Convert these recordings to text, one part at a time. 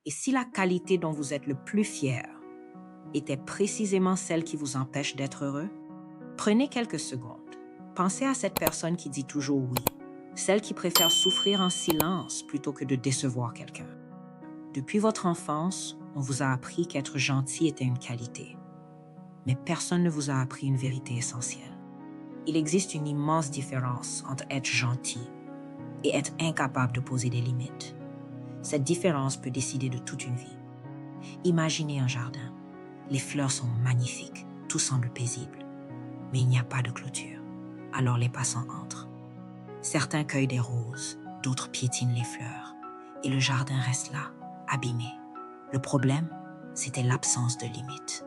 Et si la qualité dont vous êtes le plus fier était précisément celle qui vous empêche d'être heureux, prenez quelques secondes. Pensez à cette personne qui dit toujours oui, celle qui préfère souffrir en silence plutôt que de décevoir quelqu'un. Depuis votre enfance, on vous a appris qu'être gentil était une qualité. Mais personne ne vous a appris une vérité essentielle. Il existe une immense différence entre être gentil et être incapable de poser des limites. Cette différence peut décider de toute une vie. Imaginez un jardin. Les fleurs sont magnifiques, tout semble paisible, mais il n'y a pas de clôture. Alors les passants entrent. Certains cueillent des roses, d'autres piétinent les fleurs, et le jardin reste là, abîmé. Le problème, c'était l'absence de limites.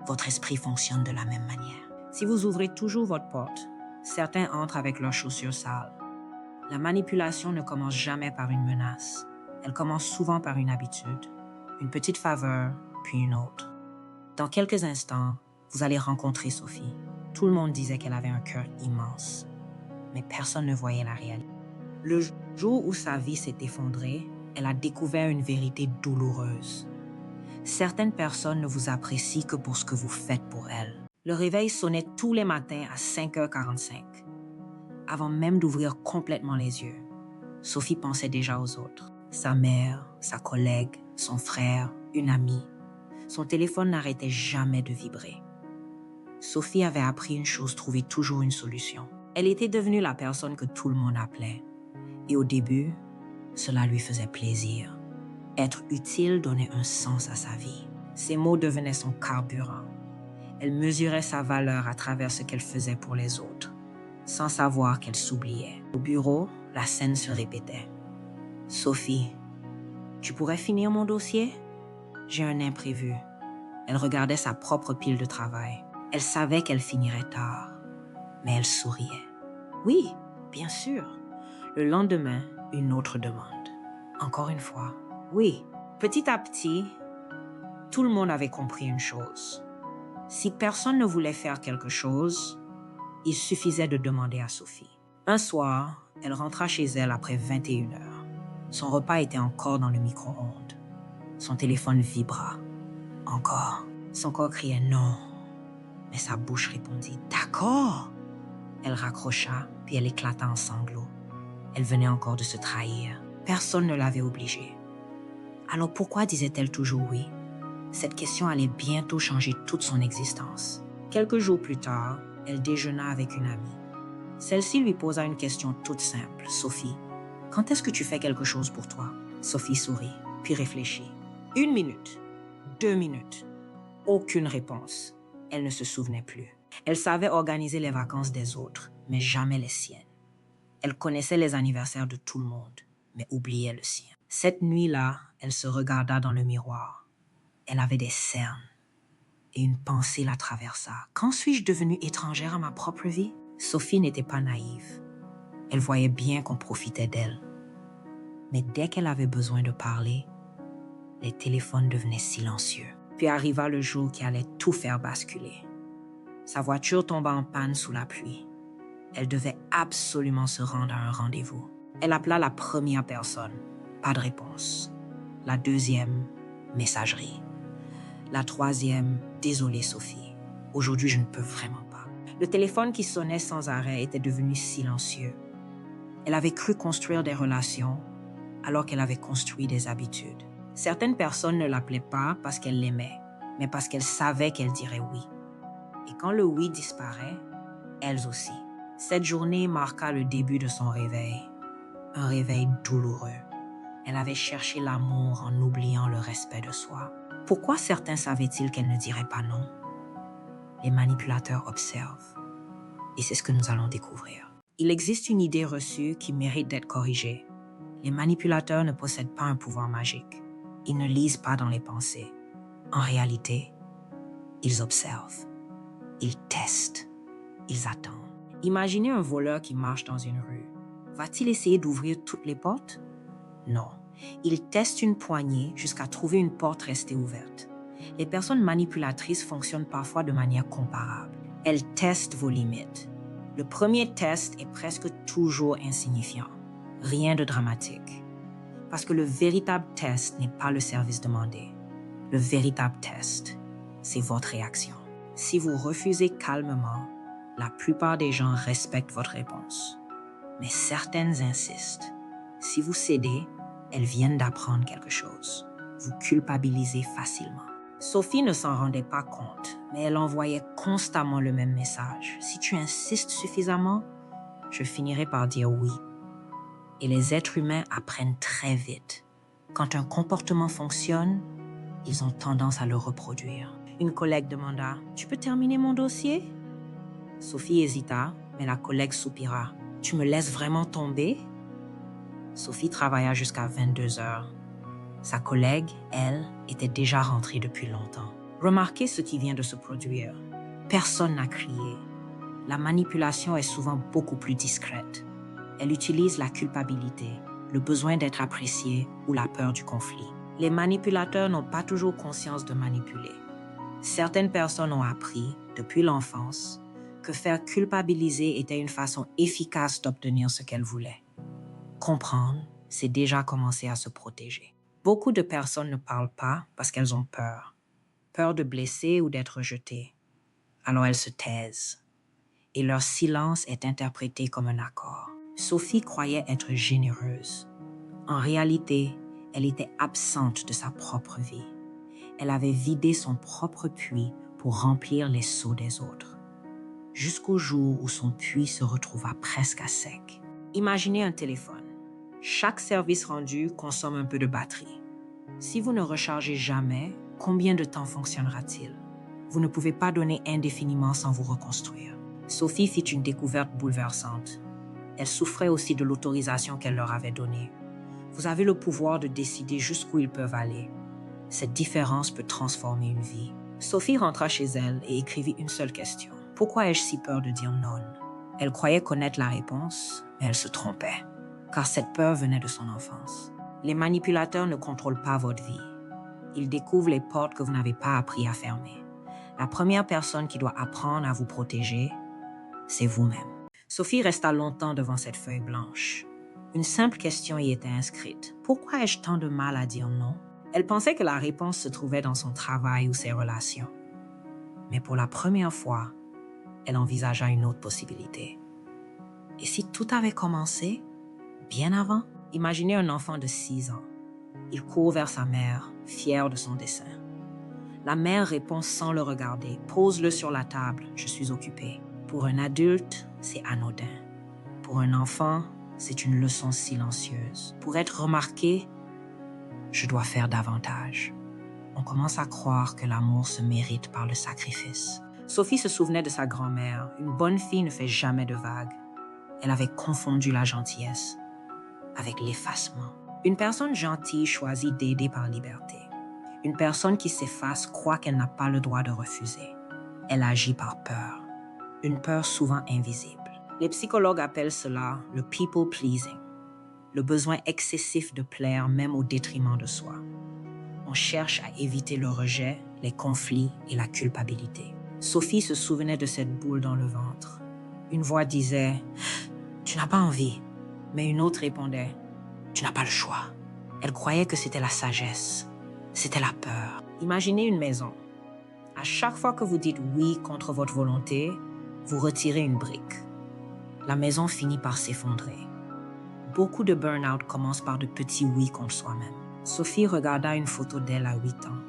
Votre esprit fonctionne de la même manière. Si vous ouvrez toujours votre porte, certains entrent avec leurs chaussures sales. La manipulation ne commence jamais par une menace. Elle commence souvent par une habitude, une petite faveur, puis une autre. Dans quelques instants, vous allez rencontrer Sophie. Tout le monde disait qu'elle avait un cœur immense, mais personne ne voyait la réalité. Le jour où sa vie s'est effondrée, elle a découvert une vérité douloureuse. Certaines personnes ne vous apprécient que pour ce que vous faites pour elles. Le réveil sonnait tous les matins à 5h45. Avant même d'ouvrir complètement les yeux, Sophie pensait déjà aux autres. Sa mère, sa collègue, son frère, une amie. Son téléphone n'arrêtait jamais de vibrer. Sophie avait appris une chose, trouver toujours une solution. Elle était devenue la personne que tout le monde appelait. Et au début, cela lui faisait plaisir. Être utile donnait un sens à sa vie. Ses mots devenaient son carburant. Elle mesurait sa valeur à travers ce qu'elle faisait pour les autres, sans savoir qu'elle s'oubliait. Au bureau, la scène se répétait. « Sophie, tu pourrais finir mon dossier? J'ai un imprévu. » Elle regardait sa propre pile de travail. Elle savait qu'elle finirait tard, mais elle souriait. « Oui, bien sûr. » Le lendemain, une autre demande. Encore une fois. « Oui. » Petit à petit, tout le monde avait compris une chose. Si personne ne voulait faire quelque chose, il suffisait de demander à Sophie. Un soir, elle rentra chez elle après 21 heures. Son repas était encore dans le micro-ondes. Son téléphone vibra. Encore. Son corps criait non. Mais sa bouche répondit « D'accord !» Elle raccrocha, puis elle éclata en sanglots. Elle venait encore de se trahir. Personne ne l'avait obligée. Alors pourquoi disait-elle toujours oui? Cette question allait bientôt changer toute son existence. Quelques jours plus tard, elle déjeuna avec une amie. Celle-ci lui posa une question toute simple. « Sophie, quand est-ce que tu fais quelque chose pour toi? » Sophie sourit, puis réfléchit. 1 minute, 2 minutes. Aucune réponse. Elle ne se souvenait plus. Elle savait organiser les vacances des autres, mais jamais les siennes. Elle connaissait les anniversaires de tout le monde, mais oubliait le sien. Cette nuit-là, elle se regarda dans le miroir. Elle avait des cernes. Et une pensée la traversa. Quand suis-je devenue étrangère à ma propre vie? Sophie n'était pas naïve. Elle voyait bien qu'on profitait d'elle. Mais dès qu'elle avait besoin de parler, les téléphones devenaient silencieux. Puis arriva le jour qui allait tout faire basculer. Sa voiture tomba en panne sous la pluie. Elle devait absolument se rendre à un rendez-vous. Elle appela la première personne. Pas de réponse. La deuxième, messagerie. La troisième, désolée Sophie. Aujourd'hui, je ne peux vraiment pas. Le téléphone qui sonnait sans arrêt était devenu silencieux. Elle avait cru construire des relations alors qu'elle avait construit des habitudes. Certaines personnes ne l'appelaient pas parce qu'elles l'aimaient, mais parce qu'elles savaient qu'elle dirait oui. Et quand le oui disparaît, elles aussi. Cette journée marqua le début de son réveil. Un réveil douloureux. Elle avait cherché l'amour en oubliant le respect de soi. Pourquoi certains savaient-ils qu'elle ne dirait pas non? Les manipulateurs observent. Et c'est ce que nous allons découvrir. Il existe une idée reçue qui mérite d'être corrigée. Les manipulateurs ne possèdent pas un pouvoir magique. Ils ne lisent pas dans les pensées. En réalité, ils observent. Ils testent. Ils attendent. Imaginez un voleur qui marche dans une rue. Va-t-il essayer d'ouvrir toutes les portes? Non. Il teste une poignée jusqu'à trouver une porte restée ouverte. Les personnes manipulatrices fonctionnent parfois de manière comparable. Elles testent vos limites. Le premier test est presque toujours insignifiant. Rien de dramatique. Parce que le véritable test n'est pas le service demandé. Le véritable test, c'est votre réaction. Si vous refusez calmement, la plupart des gens respectent votre réponse. Mais certaines insistent. Si vous cédez, elles viennent d'apprendre quelque chose. Vous culpabilisez facilement. Sophie ne s'en rendait pas compte, mais elle envoyait constamment le même message. Si tu insistes suffisamment, je finirai par dire oui. Et les êtres humains apprennent très vite. Quand un comportement fonctionne, ils ont tendance à le reproduire. Une collègue demanda « Tu peux terminer mon dossier ?» Sophie hésita, mais la collègue soupira. « Tu me laisses vraiment tomber ?» Sophie travailla jusqu'à 22 heures. Sa collègue, elle, était déjà rentrée depuis longtemps. Remarquez ce qui vient de se produire. Personne n'a crié. La manipulation est souvent beaucoup plus discrète. Elle utilise la culpabilité, le besoin d'être apprécié ou la peur du conflit. Les manipulateurs n'ont pas toujours conscience de manipuler. Certaines personnes ont appris, depuis l'enfance, que faire culpabiliser était une façon efficace d'obtenir ce qu'elles voulaient. Comprendre, c'est déjà commencer à se protéger. Beaucoup de personnes ne parlent pas parce qu'elles ont peur. Peur de blesser ou d'être rejetées. Alors elles se taisent. Et leur silence est interprété comme un accord. Sophie croyait être généreuse. En réalité, elle était absente de sa propre vie. Elle avait vidé son propre puits pour remplir les seaux des autres. Jusqu'au jour où son puits se retrouva presque à sec. Imaginez un téléphone. Chaque service rendu consomme un peu de batterie. Si vous ne rechargez jamais, combien de temps fonctionnera-t-il? Vous ne pouvez pas donner indéfiniment sans vous reconstruire. Sophie fit une découverte bouleversante. Elle souffrait aussi de l'autorisation qu'elle leur avait donnée. Vous avez le pouvoir de décider jusqu'où ils peuvent aller. Cette différence peut transformer une vie. Sophie rentra chez elle et écrivit une seule question. Pourquoi ai-je si peur de dire non? Elle croyait connaître la réponse, mais elle se trompait, car cette peur venait de son enfance. Les manipulateurs ne contrôlent pas votre vie. Ils découvrent les portes que vous n'avez pas appris à fermer. La première personne qui doit apprendre à vous protéger, c'est vous-même. Sophie resta longtemps devant cette feuille blanche. Une simple question y était inscrite. Pourquoi ai-je tant de mal à dire non? Elle pensait que la réponse se trouvait dans son travail ou ses relations. Mais pour la première fois, elle envisagea une autre possibilité. Et si tout avait commencé bien avant? Imaginez un enfant de 6 ans. Il court vers sa mère, fier de son dessin. La mère répond sans le regarder. « Pose-le sur la table, je suis occupée. » Pour un adulte, c'est anodin. Pour un enfant, c'est une leçon silencieuse. Pour être remarqué, je dois faire davantage. On commence à croire que l'amour se mérite par le sacrifice. Sophie se souvenait de sa grand-mère. Une bonne fille ne fait jamais de vagues. Elle avait confondu la gentillesse avec l'effacement. Une personne gentille choisit d'aider par liberté. Une personne qui s'efface croit qu'elle n'a pas le droit de refuser. Elle agit par peur. Une peur souvent invisible. Les psychologues appellent cela le people pleasing, le besoin excessif de plaire même au détriment de soi. On cherche à éviter le rejet, les conflits et la culpabilité. Sophie se souvenait de cette boule dans le ventre. Une voix disait « Tu n'as pas envie », mais une autre répondait « Tu n'as pas le choix ». Elle croyait que c'était la sagesse, c'était la peur. Imaginez une maison. À chaque fois que vous dites oui contre votre volonté, vous retirez une brique. La maison finit par s'effondrer. Beaucoup de burn-out commencent par de petits oui contre soi-même. Sophie regarda une photo d'elle à 8 ans.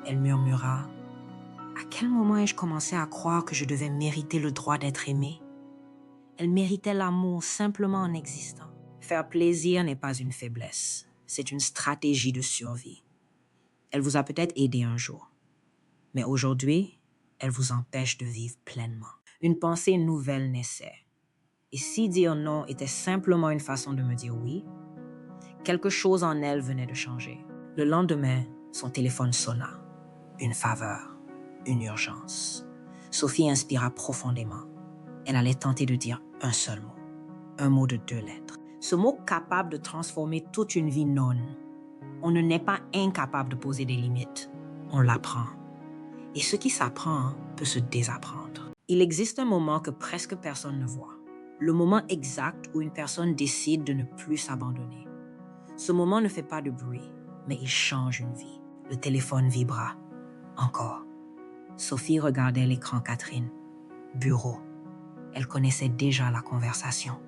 Elle murmura « À quel moment ai-je commencé à croire que je devais mériter le droit d'être aimée? » Elle méritait l'amour simplement en existant. Faire plaisir n'est pas une faiblesse, c'est une stratégie de survie. Elle vous a peut-être aidé un jour, mais aujourd'hui, elle vous empêche de vivre pleinement. Une pensée nouvelle naissait. Et si dire non était simplement une façon de me dire oui, quelque chose en elle venait de changer. Le lendemain, son téléphone sonna. Une faveur, une urgence. Sophie inspira profondément. Elle allait tenter de dire un seul mot. Un mot de 2 lettres. Ce mot capable de transformer toute une vie non. On ne naît pas incapable de poser des limites. On l'apprend. Et ce qui s'apprend peut se désapprendre. Il existe un moment que presque personne ne voit. Le moment exact où une personne décide de ne plus s'abandonner. Ce moment ne fait pas de bruit, mais il change une vie. Le téléphone vibra. Encore. Sophie regardait l'écran Catherine. Bureau. Elle connaissait déjà la conversation.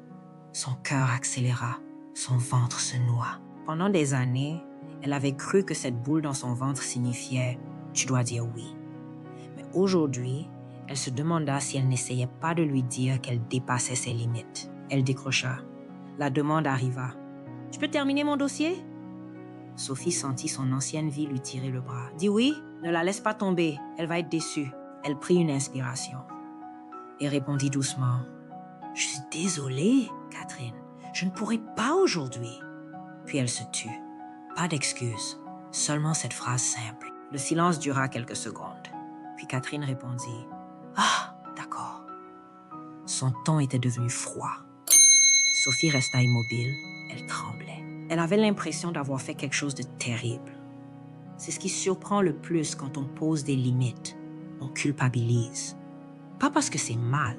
Son cœur accéléra, son ventre se noua. Pendant des années, elle avait cru que cette boule dans son ventre signifiait « tu dois dire oui ». Mais aujourd'hui, elle se demanda si elle n'essayait pas de lui dire qu'elle dépassait ses limites. Elle décrocha. La demande arriva. « Tu peux terminer mon dossier ?» Sophie sentit son ancienne vie lui tirer le bras. « Dis oui, ne la laisse pas tomber, elle va être déçue. » Elle prit une inspiration et répondit doucement. « Je suis désolée, Catherine, je ne pourrai pas aujourd'hui. » Puis elle se tut. Pas d'excuse, seulement cette phrase simple. Le silence dura quelques secondes. Puis Catherine répondit « Ah, d'accord. » Son ton était devenu froid. Sophie resta immobile, elle tremblait. Elle avait l'impression d'avoir fait quelque chose de terrible. C'est ce qui surprend le plus quand on pose des limites. On culpabilise. Pas parce que c'est mal,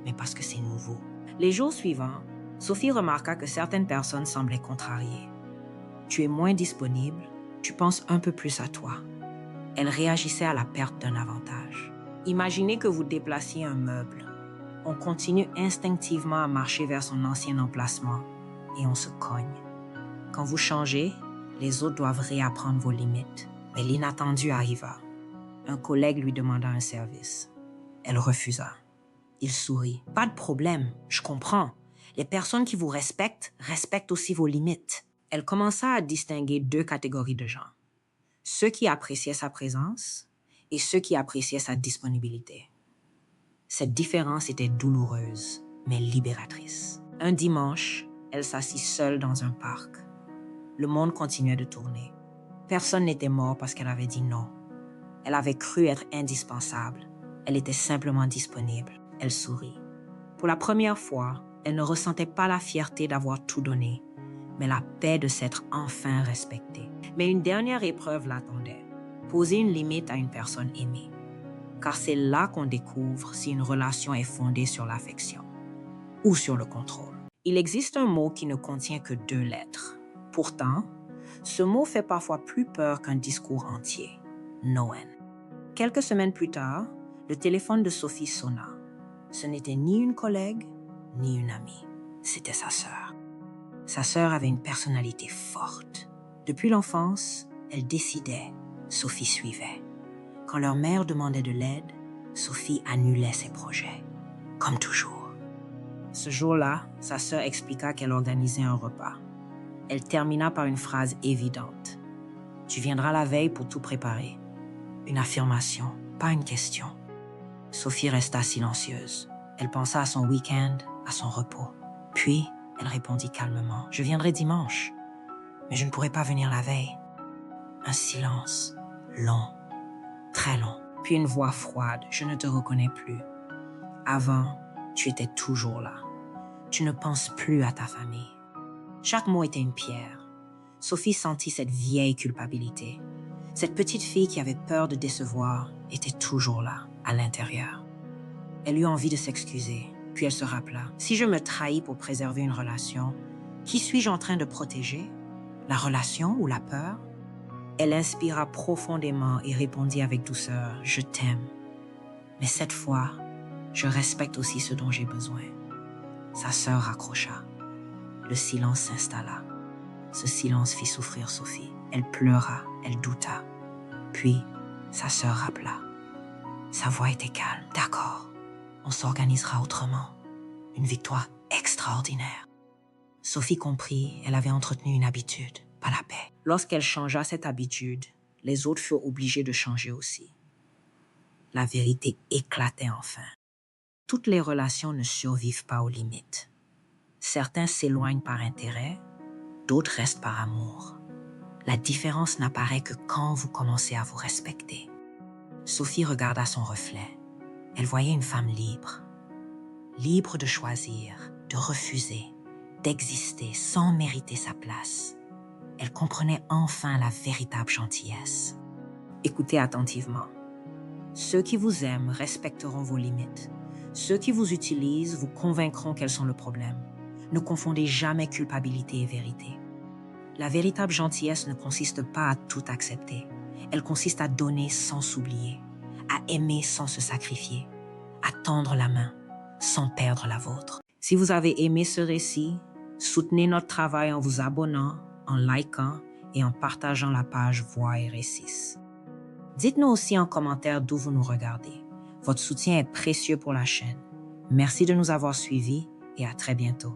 mais parce que c'est nouveau. Les jours suivants, Sophie remarqua que certaines personnes semblaient contrariées. Tu es moins disponible, tu penses un peu plus à toi. Elle réagissait à la perte d'un avantage. Imaginez que vous déplaciez un meuble. On continue instinctivement à marcher vers son ancien emplacement et on se cogne. Quand vous changez, les autres doivent réapprendre vos limites. Mais l'inattendu arriva. Un collègue lui demanda un service. Elle refusa. Il sourit. « Pas de problème, je comprends. Les personnes qui vous respectent respectent aussi vos limites. » Elle commença à distinguer deux catégories de gens. Ceux qui appréciaient sa présence et ceux qui appréciaient sa disponibilité. Cette différence était douloureuse, mais libératrice. Un dimanche, elle s'assit seule dans un parc. Le monde continuait de tourner. Personne n'était mort parce qu'elle avait dit non. Elle avait cru être indispensable. Elle était simplement disponible. Elle sourit. Pour la première fois, elle ne ressentait pas la fierté d'avoir tout donné, mais la paix de s'être enfin respectée. Mais une dernière épreuve l'attendait. Poser une limite à une personne aimée. Car c'est là qu'on découvre si une relation est fondée sur l'affection ou sur le contrôle. Il existe un mot qui ne contient que 2 lettres. Pourtant, ce mot fait parfois plus peur qu'un discours entier. Noën. Quelques semaines plus tard, le téléphone de Sophie sonna. Ce n'était ni une collègue, ni une amie. C'était sa sœur. Sa sœur avait une personnalité forte. Depuis l'enfance, elle décidait, Sophie suivait. Quand leur mère demandait de l'aide, Sophie annulait ses projets, comme toujours. Ce jour-là, sa sœur expliqua qu'elle organisait un repas. Elle termina par une phrase évidente. « Tu viendras la veille pour tout préparer. » Une affirmation, pas une question. Sophie resta silencieuse. Elle pensa à son week-end, à son repos. Puis, elle répondit calmement. « Je viendrai dimanche, mais je ne pourrai pas venir la veille. » Un silence, long, très long. Puis une voix froide. « Je ne te reconnais plus. Avant, tu étais toujours là. Tu ne penses plus à ta famille. » Chaque mot était une pierre. Sophie sentit cette vieille culpabilité. Cette petite fille qui avait peur de décevoir était toujours là, à l'intérieur. Elle eut envie de s'excuser, puis elle se rappela. Si je me trahis pour préserver une relation, qui suis-je en train de protéger? La relation ou la peur? Elle inspira profondément et répondit avec douceur, « Je t'aime. Mais cette fois, je respecte aussi ce dont j'ai besoin. » Sa sœur raccrocha. Le silence s'installa. Ce silence fit souffrir Sophie. Elle pleura, elle douta. Puis, sa sœur rappela. Sa voix était calme. « D'accord, on s'organisera autrement. Une victoire extraordinaire. » Sophie comprit, elle avait entretenu une habitude, pas la paix. Lorsqu'elle changea cette habitude, les autres furent obligés de changer aussi. La vérité éclatait enfin. Toutes les relations ne survivent pas aux limites. Certains s'éloignent par intérêt, d'autres restent par amour. La différence n'apparaît que quand vous commencez à vous respecter. Sophie regarda son reflet. Elle voyait une femme libre. Libre de choisir, de refuser, d'exister sans mériter sa place. Elle comprenait enfin la véritable gentillesse. Écoutez attentivement. Ceux qui vous aiment respecteront vos limites. Ceux qui vous utilisent vous convaincront qu'elles sont le problème. Ne confondez jamais culpabilité et vérité. La véritable gentillesse ne consiste pas à tout accepter. Elle consiste à donner sans s'oublier, à aimer sans se sacrifier, à tendre la main sans perdre la vôtre. Si vous avez aimé ce récit, soutenez notre travail en vous abonnant, en likant et en partageant la page Voix RS6. Dites-nous aussi en commentaire d'où vous nous regardez. Votre soutien est précieux pour la chaîne. Merci de nous avoir suivis et à très bientôt.